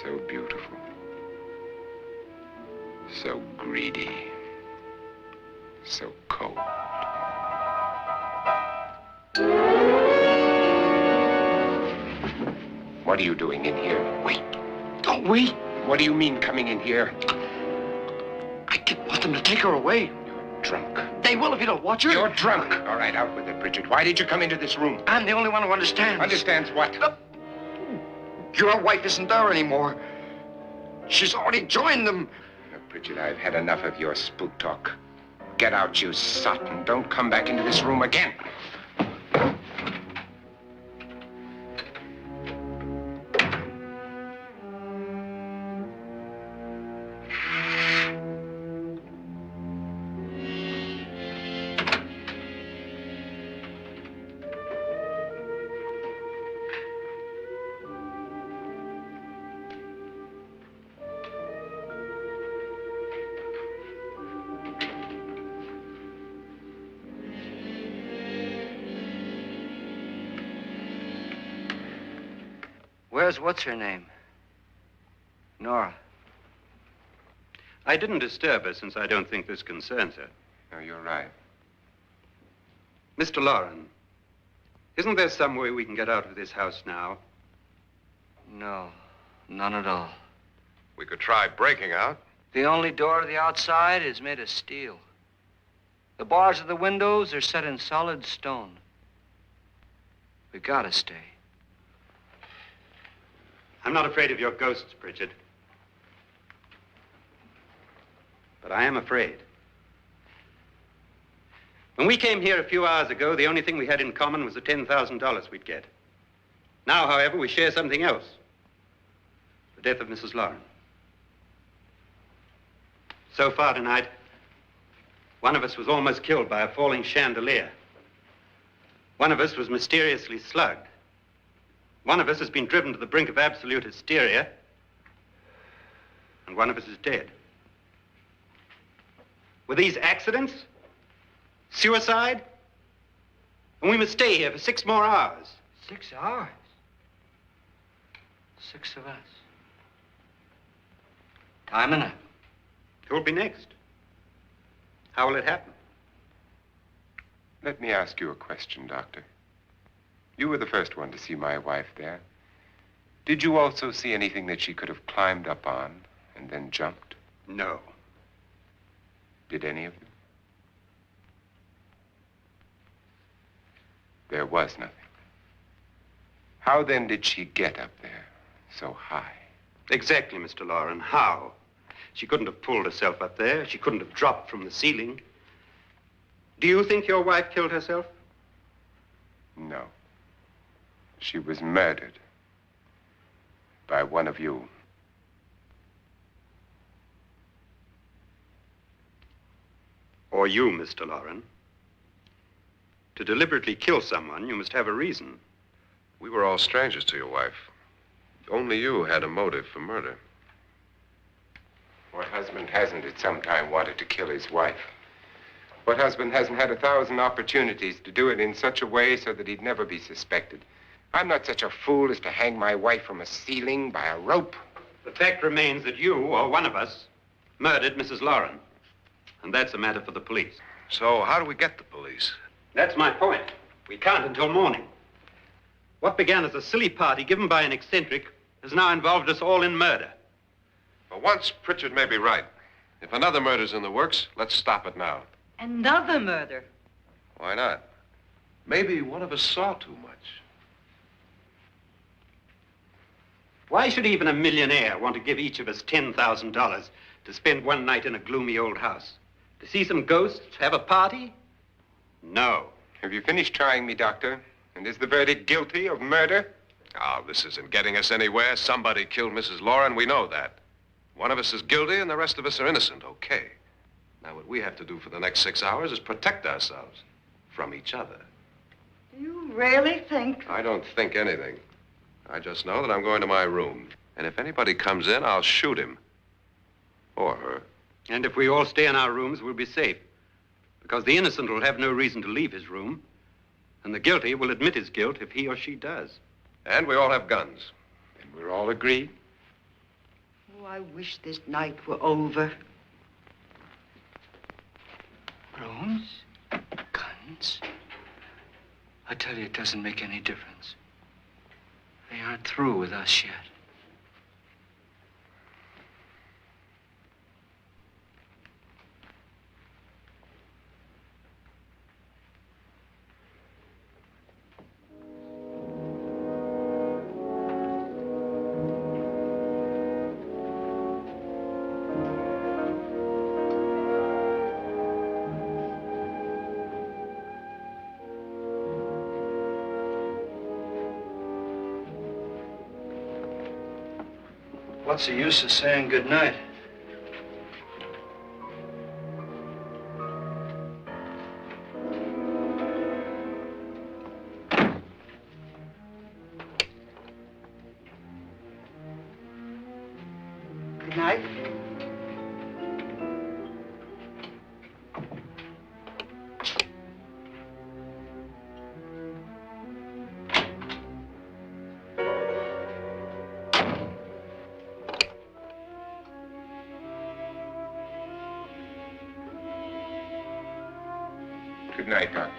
Speaker 3: So beautiful. So greedy. So cold.
Speaker 2: What are you doing in here?
Speaker 8: Wait. Don't wait.
Speaker 2: What do you mean coming in here?
Speaker 8: I didn't want them to take her away.
Speaker 2: You're drunk.
Speaker 8: They will if you don't watch her.
Speaker 2: You're drunk. All right, out with it, Bridget. Why did you come into this room?
Speaker 8: I'm the only one who understands.
Speaker 2: Understands what?
Speaker 8: Your wife isn't there anymore. She's already joined them.
Speaker 2: Now, Bridget, I've had enough of your spook talk. Get out, you sot, and don't come back into this room again.
Speaker 9: Where's what's-her-name? Nora.
Speaker 6: I didn't disturb her since I don't think this concerns her.
Speaker 2: No, you're right.
Speaker 6: Mr. Loren, isn't there some way we can get out of this house now?
Speaker 9: No, none at all.
Speaker 3: We could try breaking out.
Speaker 9: The only door to the outside is made of steel. The bars of the windows are set in solid stone. We gotta stay.
Speaker 6: I'm not afraid of your ghosts, Bridget. But I am afraid. When we came here a few hours ago, the only thing we had in common was the $10,000 we'd get. Now, however, we share something else. The death of Mrs. Loren. So far tonight, one of us was almost killed by a falling chandelier. One of us was mysteriously slugged. One of us has been driven to the brink of absolute hysteria, and one of us is dead. Were these accidents? Suicide? And we must stay here for 6 more hours.
Speaker 9: 6 hours? 6 of us. Time enough.
Speaker 6: Who will be next? How will it happen?
Speaker 2: Let me ask you a question, Doctor. You were the first one to see my wife there. Did you also see anything that she could have climbed up on and then jumped?
Speaker 6: No.
Speaker 2: Did any of you? There was nothing. How then did she get up there so high?
Speaker 6: Exactly, Mr. Loren. How? She couldn't have pulled herself up there. She couldn't have dropped from the ceiling. Do you think your wife killed herself?
Speaker 2: No. She was murdered by one of you.
Speaker 6: Or you, Mr. Loren. To deliberately kill someone, you must have a reason.
Speaker 3: We were all strangers to your wife. Only you had a motive for murder.
Speaker 2: What husband hasn't at some time wanted to kill his wife? What husband hasn't had 1,000 opportunities to do it in such a way so that he'd never be suspected? I'm not such a fool as to hang my wife from a ceiling by a rope.
Speaker 6: The fact remains that you, or one of us, murdered Mrs. Lauren. And that's a matter for the police.
Speaker 3: So how do we get the police?
Speaker 6: That's my point. We can't until morning. What began as a silly party given by an eccentric has now involved us all in murder.
Speaker 3: For once, Pritchard may be right. If another murder's in the works, let's stop it now.
Speaker 7: Another murder?
Speaker 3: Why not? Maybe one of us saw too much.
Speaker 6: Why should even a millionaire want to give each of us $10,000 to spend one night in a gloomy old house? To see some ghosts, have a party? No.
Speaker 2: Have you finished trying me, Doctor? And is the verdict guilty of murder?
Speaker 3: Oh, this isn't getting us anywhere. Somebody killed Mrs. Lauren. We know that. One of us is guilty and the rest of us are innocent. Okay. Now, what we have to do for the next 6 hours is protect ourselves from each other.
Speaker 7: Do you really think?
Speaker 3: I don't think anything. I just know that I'm going to my room. And if anybody comes in, I'll shoot him. Or her.
Speaker 6: And if we all stay in our rooms, we'll be safe. Because the innocent will have no reason to leave his room. And the guilty will admit his guilt if he or she does.
Speaker 3: And we all have guns.
Speaker 2: And we're all agreed?
Speaker 7: Oh, I wish this night were over.
Speaker 9: Rooms? Guns? I tell you, it doesn't make any difference. They aren't through with us yet.
Speaker 10: What's the use of saying goodnight?
Speaker 7: Good night.
Speaker 2: Good night, Doctor.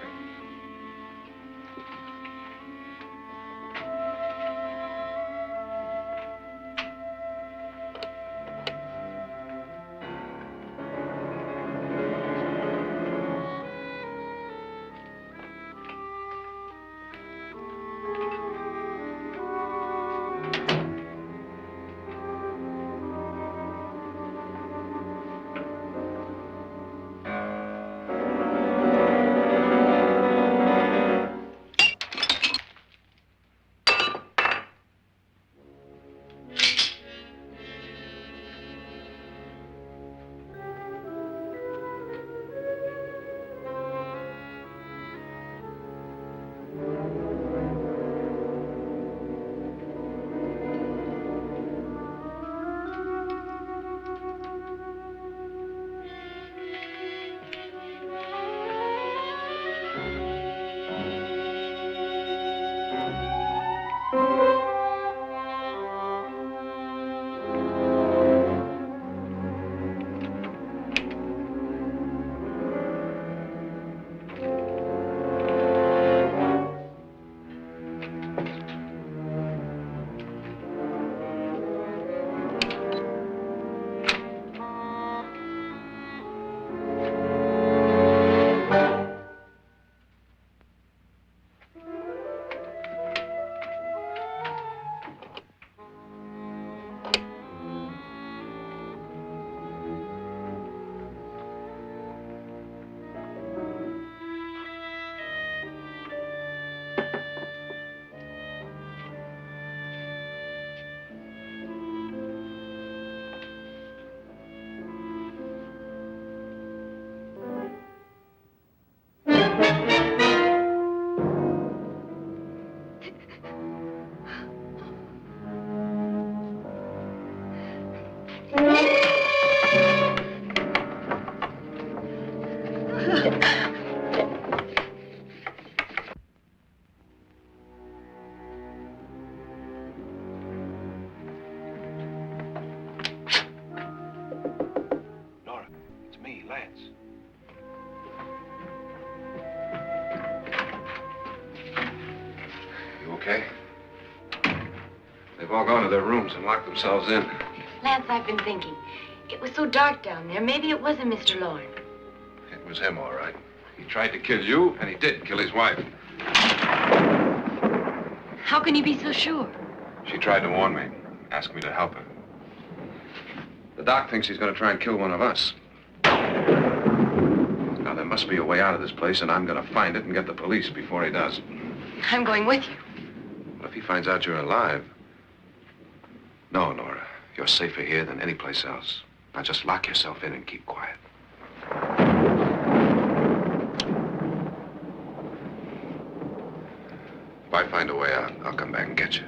Speaker 3: Nora, it's me, Lance. You okay? They've all gone to their rooms and locked themselves in.
Speaker 4: Lance, I've been thinking. It was so dark down there. Maybe it wasn't Mr. Lorne.
Speaker 3: It was him, all right. He tried to kill you, and he did kill his wife.
Speaker 4: How can you be so sure?
Speaker 3: She tried to warn me, asked me to help her. The doc thinks he's going to try and kill one of us. Now, there must be a way out of this place, and I'm going to find it and get the police before he does.
Speaker 4: I'm going with you.
Speaker 3: What if he finds out you're alive? No, Nora. You're safer here than any place else. Now just lock yourself in and keep quiet. If I find a way out, I'll come back and get you.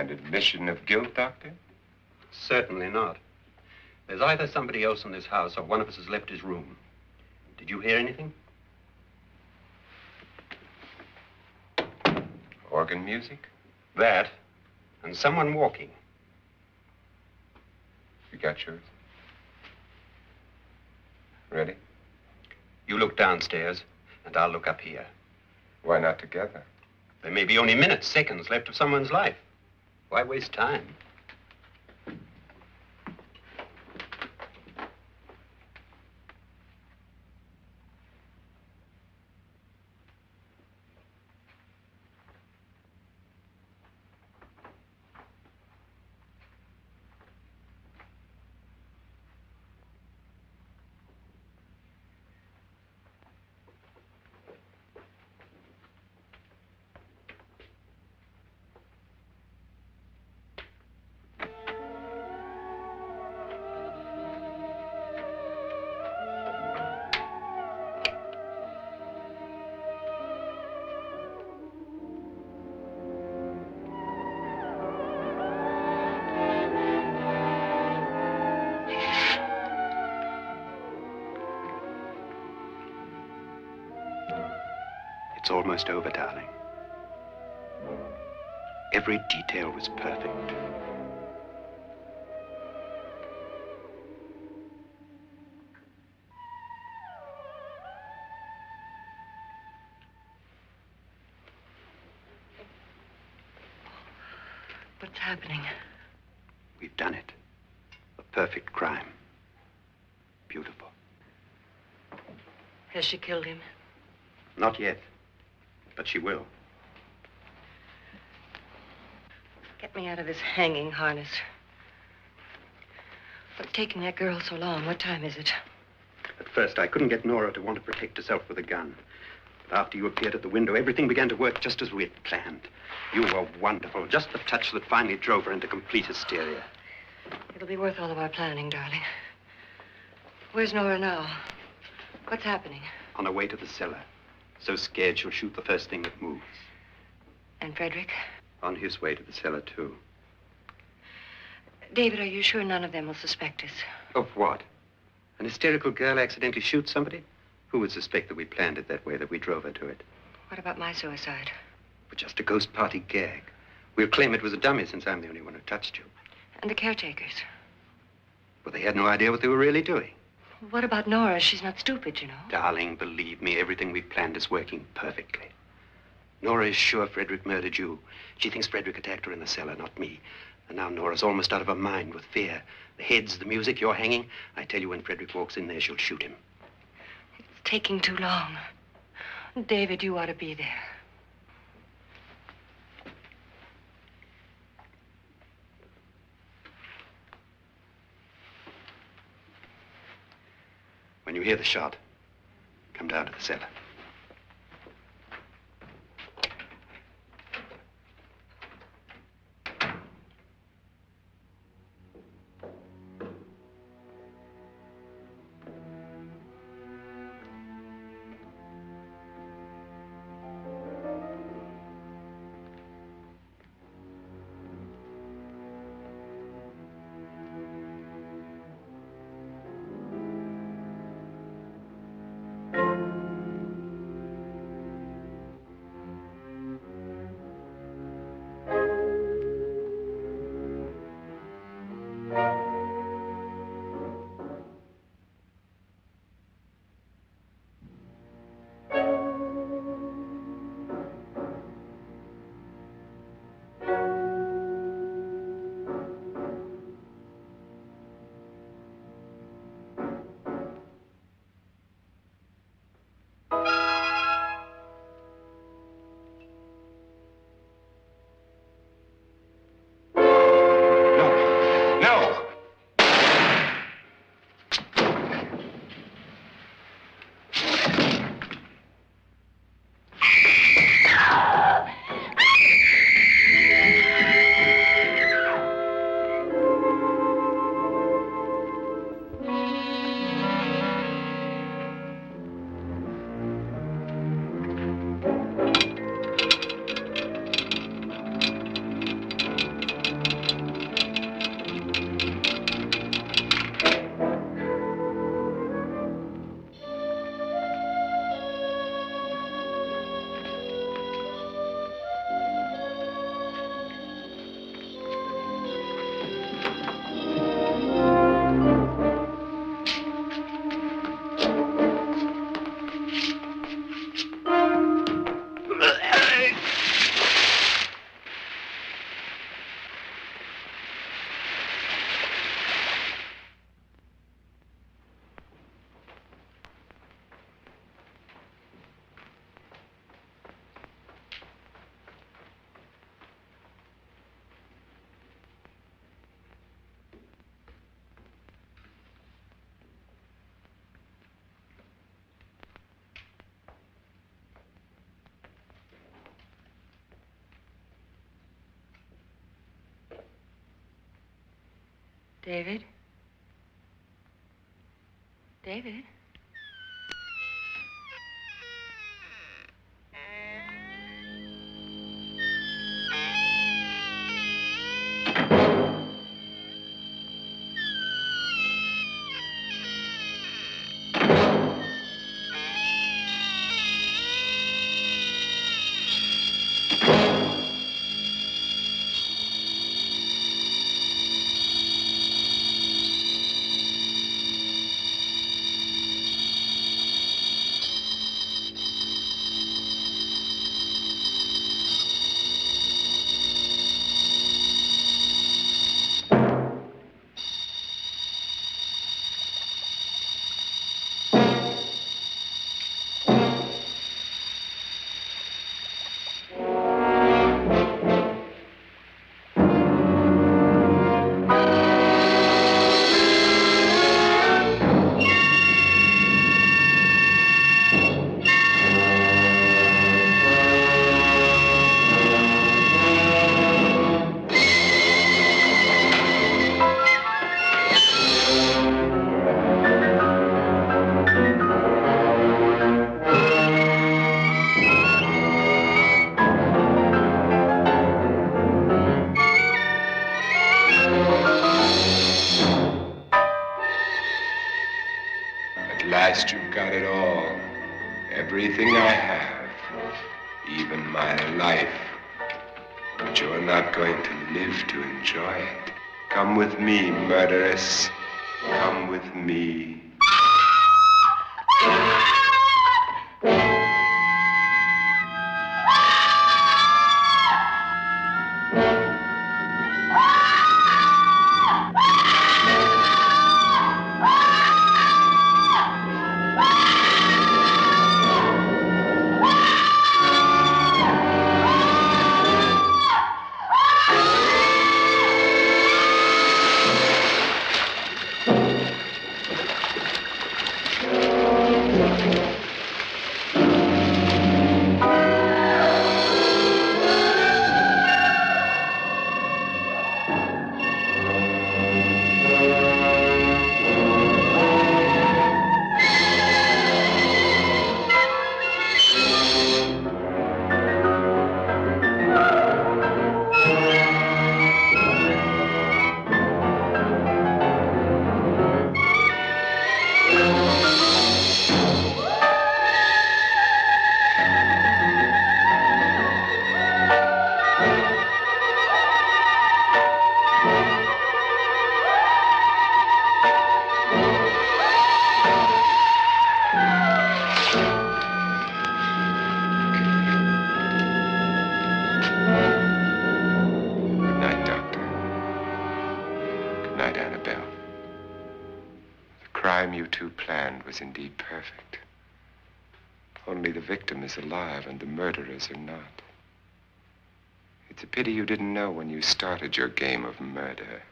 Speaker 2: An admission of guilt, Doctor?
Speaker 6: Certainly not. There's either somebody else in this house or one of us has left his room. Did you hear anything?
Speaker 2: Organ music?
Speaker 6: That, and someone walking.
Speaker 2: You got yours? Ready?
Speaker 6: You look downstairs, and I'll look up here.
Speaker 2: Why not together?
Speaker 6: There may be only minutes, seconds left of someone's life. Why waste time? It's almost over, darling. Every detail was perfect.
Speaker 5: What's happening?
Speaker 6: We've done it. A perfect crime. Beautiful.
Speaker 5: Has she killed him?
Speaker 6: Not yet, but she will.
Speaker 5: Get me out of this hanging harness. What's taking that girl so long? What time is it?
Speaker 6: At first, I couldn't get Nora to want to protect herself with a gun. But after you appeared at the window, everything began to work just as we had planned. You were wonderful. Just the touch that finally drove her into complete hysteria.
Speaker 5: It'll be worth all of our planning, darling. Where's Nora now? What's happening?
Speaker 6: On her way to the cellar. So scared she'll shoot the first thing that moves.
Speaker 5: And Frederick?
Speaker 6: On his way to the cellar, too.
Speaker 5: David, are you sure none of them will suspect us?
Speaker 6: Of what? An hysterical girl accidentally shoots somebody? Who would suspect that we planned it that way, that we drove her to it?
Speaker 5: What about my suicide?
Speaker 6: But just a ghost party gag. We'll claim it was a dummy since I'm the only one who touched you.
Speaker 5: And the caretakers?
Speaker 6: But they had no idea what they were really doing.
Speaker 5: What about Nora? She's not stupid, you know.
Speaker 6: Darling, believe me, everything we planned is working perfectly. Nora is sure Frederick murdered you. She thinks Frederick attacked her in the cellar, not me. And now Nora's almost out of her mind with fear. The heads, the music, you're hanging. I tell you, when Frederick walks in there, she'll shoot him.
Speaker 5: It's taking too long. David, you ought to be there.
Speaker 6: When you hear the shot, come down to the cellar.
Speaker 5: David? David?
Speaker 2: last you've got it all. Everything I have. Even my life. But you're not going to live to enjoy it. Come with me, murderess. Come with me. Was indeed perfect. Only the victim is alive and the murderers are not. It's a pity you didn't know when you started your game of murder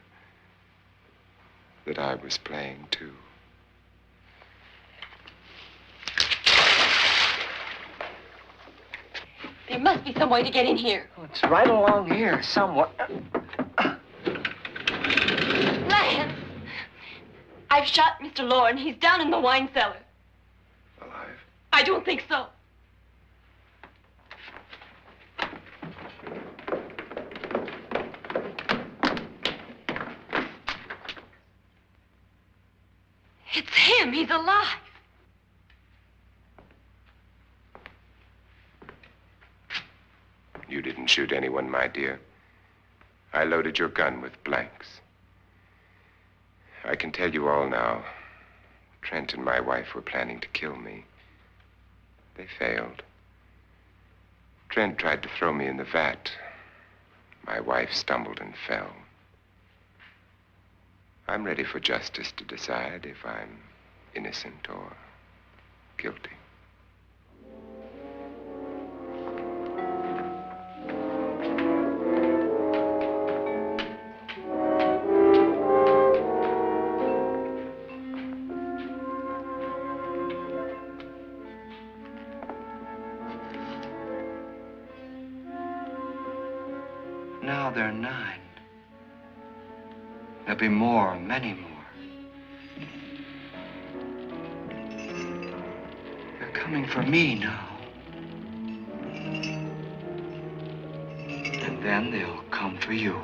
Speaker 2: that I was playing too.
Speaker 4: There must be some way to get in here.
Speaker 9: Oh, it's right along here, somewhere.
Speaker 4: Lance! I've shot Mr. Loren. He's down in the wine cellar.
Speaker 3: Alive?
Speaker 4: I don't think so. It's him. He's alive.
Speaker 2: You didn't shoot anyone, my dear. I loaded your gun with blanks. I can tell you all now. Trent and my wife were planning to kill me. They failed. Trent tried to throw me in the vat. My wife stumbled and fell. I'm ready for justice to decide if I'm innocent or guilty.
Speaker 9: Now they're 9.
Speaker 1: There'll be more, many more. They're coming for me now. And then they'll come for you.